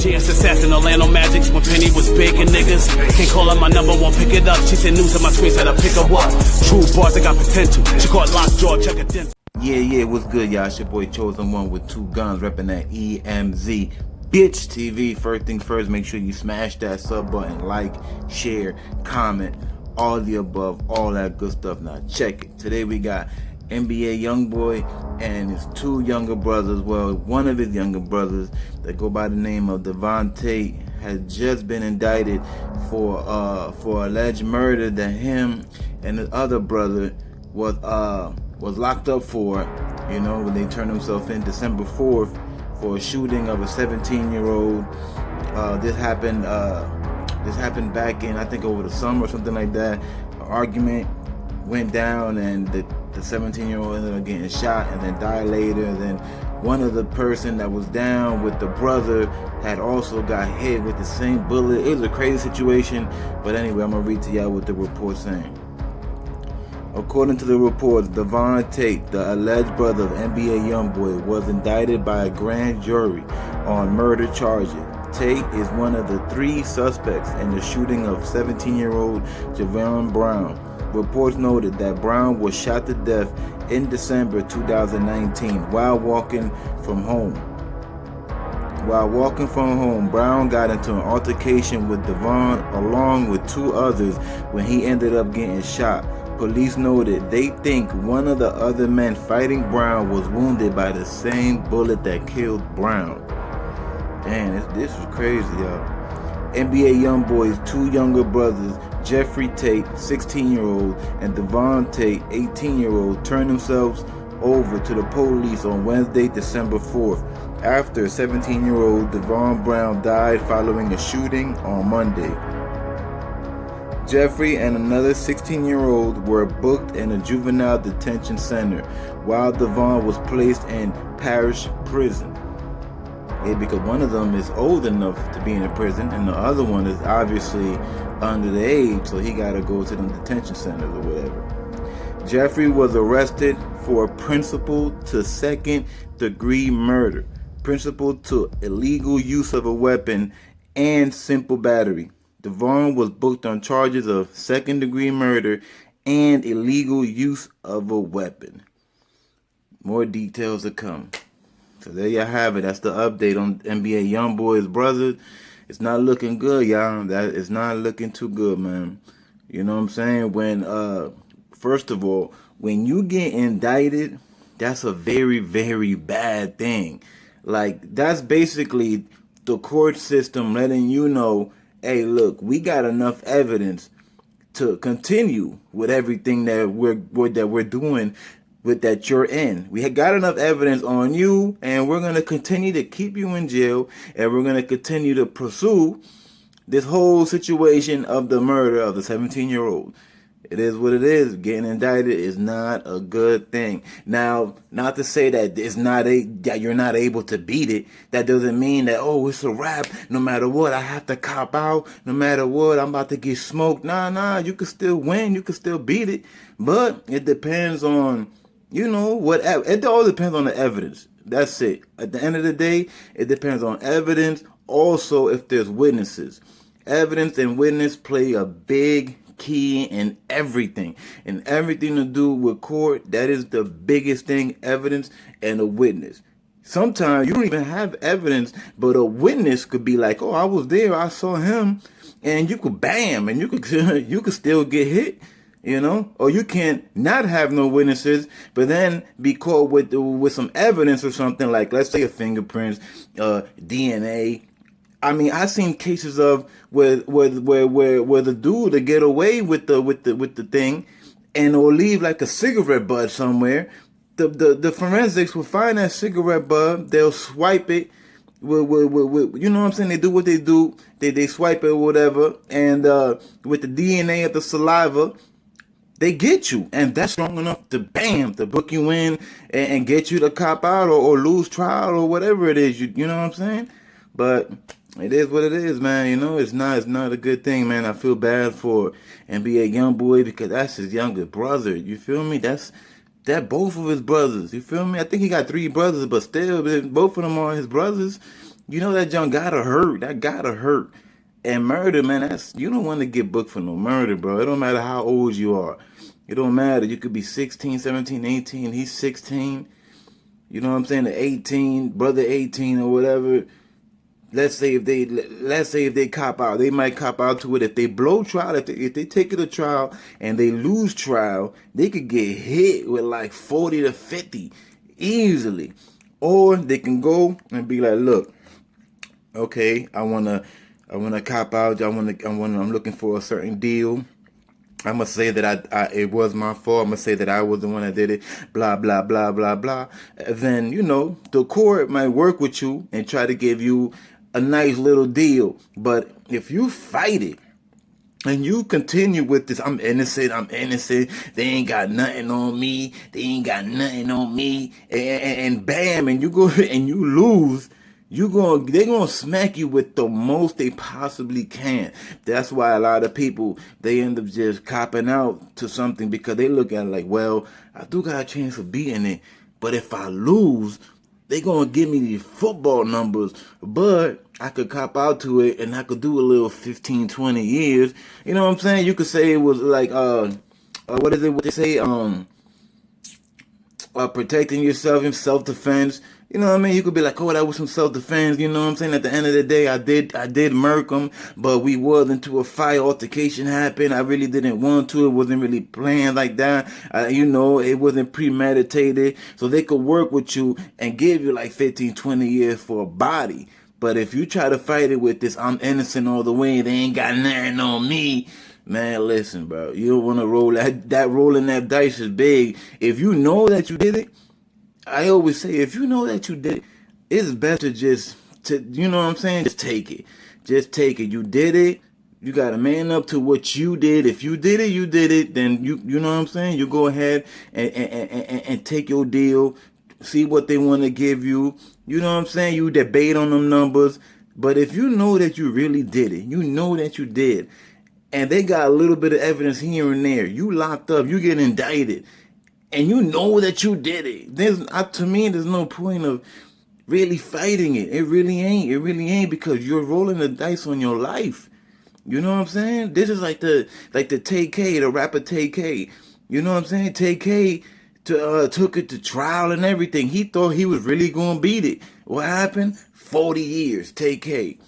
GS assassin, Orlando Magics. When Penny was big and niggas can't call up my number, won't pick it up. She said news on my screen, said I pick her up. True bars, I got potential. She called lockjaw, check a dent. Yeah, what's good, y'all? It's your boy Chosen One with two guns, repping that EmZ Bitch TV. First things first, make sure you smash that sub button, like, share, comment, all the above, all that good stuff. Now check it. Today we got NBA YoungBoy and his two younger brothers. Well, one of his younger brothers that go by the name of Devontae had just been indicted for alleged murder that him and his other brother was locked up for, you know, when they turned themselves in December 4th for a shooting of a 17-year-old. This happened back in, I think, over the summer or something like that. An argument went down and the 17-year-old ended up getting shot and then died later. And then one of the person that was down with the brother had also got hit with the same bullet. It was a crazy situation. But anyway, I'm gonna read to y'all what the report's saying. According to the reports, Devontae, the alleged brother of NBA YoungBoy, was indicted by a grand jury on murder charges. Tate is one of the three suspects in the shooting of 17-year-old Javon Brown. Reports noted that Brown was shot to death in December 2019 while walking from home. Brown got into an altercation with Devon along with two others when he ended up getting shot. Police noted they think one of the other men fighting Brown was wounded by the same bullet that killed Brown. Damn, this is crazy, y'all. NBA YoungBoy's two younger brothers, Jeffrey Tate, 16-year-old, and Devontae, 18-year-old, turned themselves over to the police on Wednesday, December 4th, after 17-year-old Devon Brown died following a shooting on Monday. Jeffrey and another 16-year-old were booked in a juvenile detention center, while Devon was placed in parish prison. Yeah, because one of them is old enough to be in a prison, and the other one is obviously under the age, so he got to go to the detention centers or whatever. Jeffrey was arrested for principal to second-degree murder, principal to illegal use of a weapon, and simple battery. Devon was booked on charges of second-degree murder and illegal use of a weapon. More details to come. So there you have it. That's the update on NBA YoungBoy's brother. It's not looking good, y'all. That is not looking too good, man. You know what I'm saying? When first of all, when you get indicted, that's a very, very bad thing. Like, that's basically the court system letting you know, hey, look, we got enough evidence to continue with everything that we're doing with that you're in. We had got enough evidence on you, and we're going to continue to keep you in jail, and we're going to continue to pursue this whole situation of the murder of the 17-year-old. It is what it is. Getting indicted is not a good thing. Now, not to say that that you're not able to beat it. That doesn't mean that, oh, it's a wrap. No matter what, I have to cop out. No matter what, I'm about to get smoked. Nah, you can still win. You can still beat it. But it depends on, you know, it all depends on the evidence. That's it. At the end of the day, it depends on evidence. Also, if there's witnesses. Evidence and witness play a big key in everything to do with court. That is the biggest thing, evidence and a witness. Sometimes you don't even have evidence, but a witness could be like, oh, I was there, I saw him, and you could bam, and you could still get hit, you know. Or you can not have no witnesses, but then be caught with some evidence or something, like, let's say, a fingerprints, DNA. I mean, I've seen cases of where the dude to get away with the thing, and will leave like a cigarette butt somewhere. The forensics will find that cigarette butt. They'll swipe it. With you know what I'm saying? They do what they do. They swipe it or whatever, and with the DNA of the saliva, they get you, and that's strong enough to book you in and get you to cop out or lose trial or whatever it is. You know what I'm saying? But it is what it is, man. You know, it's not a good thing, man. I feel bad for NBA YoungBoy because that's his younger brother. You feel me? That both of his brothers. You feel me? I think he got three brothers, but still, both of them are his brothers. You know that junk gotta hurt. That gotta hurt. And murder, man, you don't want to get booked for no murder, bro. It don't matter how old you are. It don't matter. You could be 16, 17, 18. He's 16. You know what I'm saying? The 18, brother 18 or whatever. Let's say if they cop out, they might cop out to it. If they blow trial, if they take it to trial and they lose trial, they could get hit with like 40 to 50 easily. Or they can go and be like, look, okay, I wanna cop out. I'm looking for a certain deal. I'm gonna say that it was my fault. I'm gonna say that I was the one that did it. Blah blah blah blah blah. Then the court might work with you and try to give you a nice little deal. But if you fight it and you continue with this, I'm innocent. They ain't got nothing on me. And bam, and you go and you lose. They're gonna smack you with the most they possibly can. That's why a lot of people, they end up just copping out to something because they look at it like, well, I do got a chance of beating it, but if I lose, they gonna give me these football numbers, but I could cop out to it and I could do a little 15, 20 years. You know what I'm saying? You could say it was like, what is it? What they say? Protecting yourself in self-defense. You know what I mean? You could be like, oh, that was some self-defense. You know what I'm saying? At the end of the day, I did murk him, but we was into a fight. Altercation happened. I really didn't want to. It wasn't really planned like that. It wasn't premeditated. So they could work with you and give you like 15, 20 years for a body. But if you try to fight it with this, I'm innocent all the way, they ain't got nothing on me. Man, listen, bro. You don't want to roll that rolling that dice is big. If you know that you did it, I always say, if you know that you did it, it's best you know what I'm saying? Just take it. Just take it. You did it. You got to man up to what you did. If you did it, you did it. Then you know what I'm saying? You go ahead and take your deal. See what they want to give you. You know what I'm saying? You debate on them numbers. But if you know that you really did it, you know that you did, and they got a little bit of evidence here and there, you locked up, you get indicted, and you know that you did it, to me, there's no point of really fighting it. It really ain't. It really ain't, because you're rolling the dice on your life. You know what I'm saying? This is like the TK, the rapper TK. You know what I'm saying? TK took it to trial and everything. He thought he was really going to beat it. What happened? 40 years, TK.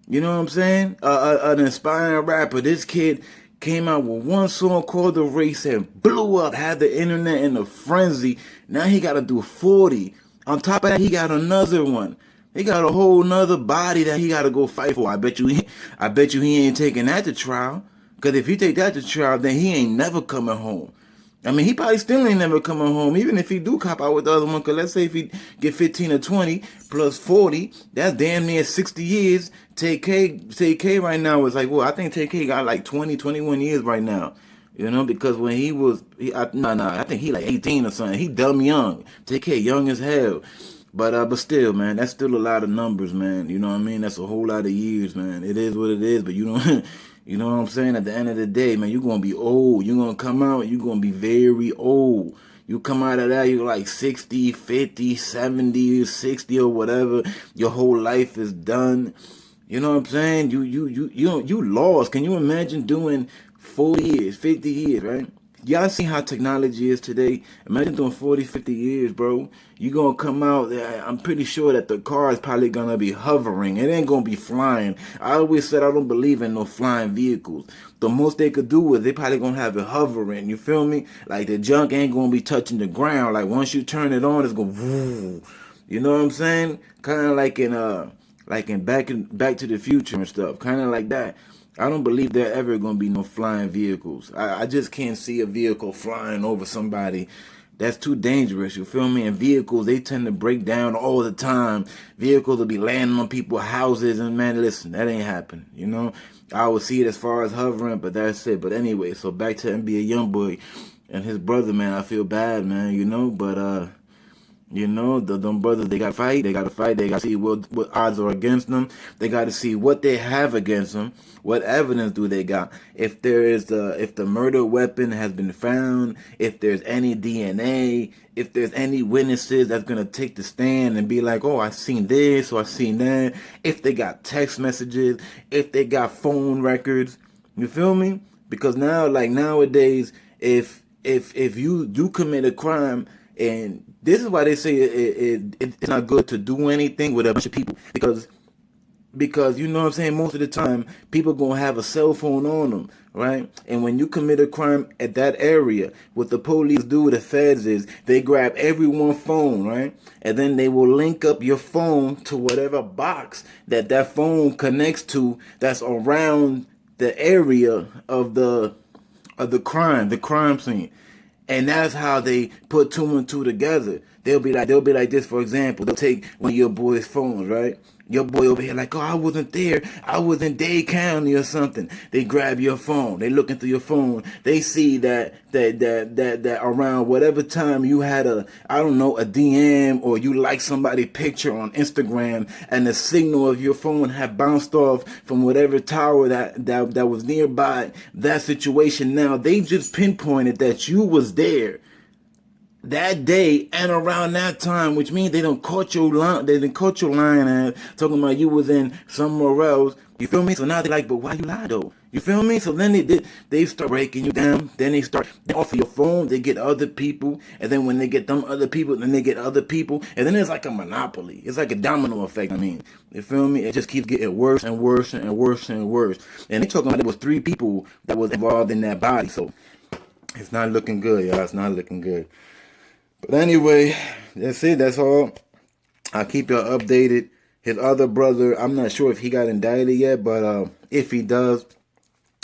You know what I'm saying? An inspiring rapper. This kid came out with one song called The Race and blew up, had the internet in a frenzy. Now he got to do 40. On top of that, he got another one. He got a whole nother body that he got to go fight for. I bet you he ain't taking that to trial. Because if you take that to trial, then he ain't never coming home. I mean, he probably still ain't never coming home, even if he do cop out with the other one. Because let's say if he get 15 or 20 plus 40, that's damn near 60 years. TK right now is like, well, I think TK got like 20, 21 years right now. You know, because when I think he like 18 or something. He dumb young. TK young as hell. But still, man, that's still a lot of numbers, man. You know what I mean? That's a whole lot of years, man. It is what it is, but you know, you know what I'm saying? At the end of the day, man, you're going to be old. You're going to come out and you're going to be very old. You come out of that, you're like 60, 50, 70, 60 or whatever. Your whole life is done. You know what I'm saying? You lost. Can you imagine doing 40 years, 50 years, right? Y'all see how technology is today? Imagine doing 40, 50 years, bro. You gonna come out, I'm pretty sure that the car is probably gonna be hovering. It ain't gonna be flying. I always said I don't believe in no flying vehicles. The most they could do is they probably gonna have it hovering. You feel me? Like the junk ain't gonna be touching the ground. Like once you turn it on, it's gonna woo. You know what I'm saying? Kind of like in Back to the Future and stuff. Kind of like that. I don't believe there ever going to be no flying vehicles. I just can't see a vehicle flying over somebody. That's too dangerous, you feel me? And vehicles, they tend to break down all the time. Vehicles will be landing on people's houses, and man, listen, that ain't happening, you know? I would see it as far as hovering, but that's it. But anyway, so back to NBA YoungBoy and his brother, man. I feel bad, man, you know? But You know, them brothers, they gotta fight, they gotta see what odds are against them. They gotta see what they have against them. What evidence do they got? If the murder weapon has been found, if there's any DNA, if there's any witnesses that's gonna take the stand and be like, oh, I seen this or I seen that. If they got text messages, if they got phone records, you feel me? Because now, like nowadays, if you do commit a crime, and this is why they say it's not good to do anything with a bunch of people, because you know what I'm saying, most of the time people gonna have a cell phone on them, right? And when you commit a crime at that area, what the police do, the feds, is they grab everyone's phone, right? And then they will link up your phone to whatever box that phone connects to that's around the area of the crime scene. And that's how they put two and two together. They'll be like this, for example. They'll take one of your boy's phones, right? Your boy over here like, oh, I wasn't there. I was in Dade County or something. They grab your phone. They looking through your phone. They see that around whatever time you had a DM, or you like somebody's picture on Instagram, and the signal of your phone had bounced off from whatever tower that was nearby that situation. Now they just pinpointed that you was there that day and around that time, which means they done caught your line. They done caught your line and talking about you was in somewhere else. You feel me? So now they like, but why you lie though? You feel me? So then they start breaking you down. Then they offer your phone. They get other people, and then when they get them other people, then they get other people, and then it's like a monopoly. It's like a domino effect. I mean, you feel me? It just keeps getting worse and worse and worse and worse. And they talking about there was 3 people that was involved in that body. So it's not looking good, y'all. It's not looking good. But anyway, that's it. That's all. I'll keep y'all updated. His other brother, I'm not sure if he got indicted yet, but if he does,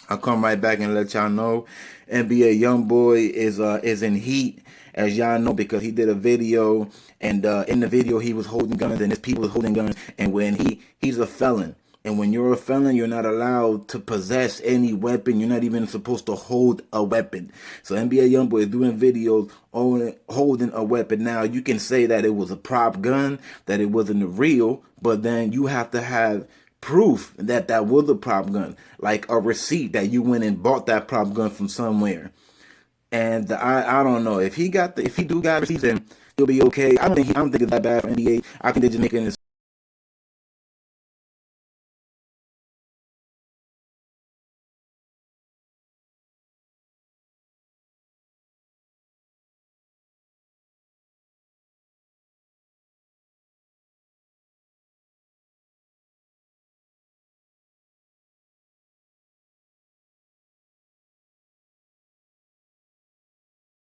I'll come right back and let y'all know. NBA YoungBoy is in heat, as y'all know, because he did a video, and in the video he was holding guns, and his people was holding guns, and when he's a felon. And when you're a felon, you're not allowed to possess any weapon. You're not even supposed to hold a weapon. So NBA YoungBoy is doing videos holding a weapon. Now, you can say that it was a prop gun, that it wasn't a real, but then you have to have proof that that was a prop gun, like a receipt that you went and bought that prop gun from somewhere. And I don't know if he do got receipts, then he'll be okay. I don't think it's that bad for NBA. I think they're just making this.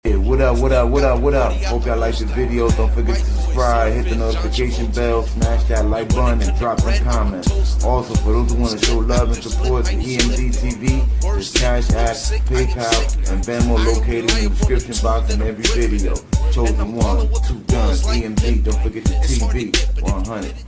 Hey, what up? Hope y'all like this video. Don't forget to subscribe, hit the notification bell, smash that like button, and drop some comments. Also, for those who want to show love and support the EmZ TV, there's Cash App, PayPal, and Venmo located in the description box in every video. Chosen one, 2 guns, EmZ. Don't forget the TV 100.